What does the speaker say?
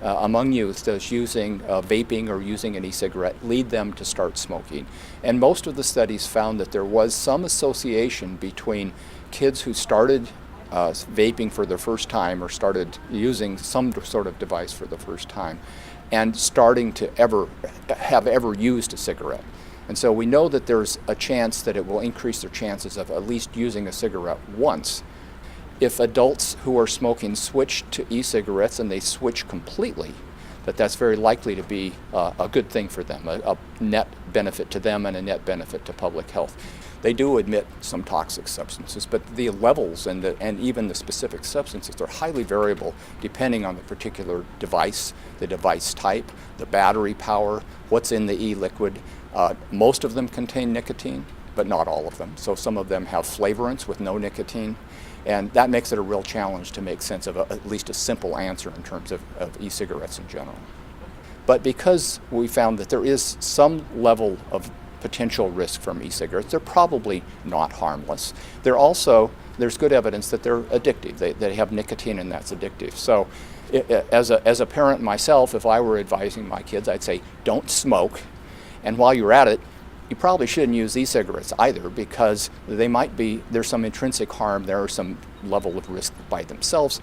among youth that's using vaping or using an e-cigarette lead them to start smoking. And most of the studies found that there was some association between kids who started vaping for the first time or started using some sort of device for the first time and starting to ever used a cigarette. And so we know that there's a chance that it will increase their chances of at least using a cigarette once. If adults who are smoking switch to e-cigarettes and they switch completely, that's very likely to be a good thing for them, a net benefit to them and a net benefit to public health. They do emit some toxic substances, but the levels and even the specific substances are highly variable depending on the particular device, the device type, the battery power, what's in the e-liquid. Most of them contain nicotine, but not all of them. So some of them have flavorants with no nicotine, and that makes it a real challenge to make sense of at least a simple answer in terms of e-cigarettes in general. But because we found that there is some level of potential risk from e-cigarettes, they're probably not harmless. There's good evidence that they're addictive. They have nicotine and that's addictive. So as a parent myself, if I were advising my kids, I'd say don't smoke. And while you're at it, you probably shouldn't use e-cigarettes either because there's some intrinsic harm there or some level of risk by themselves.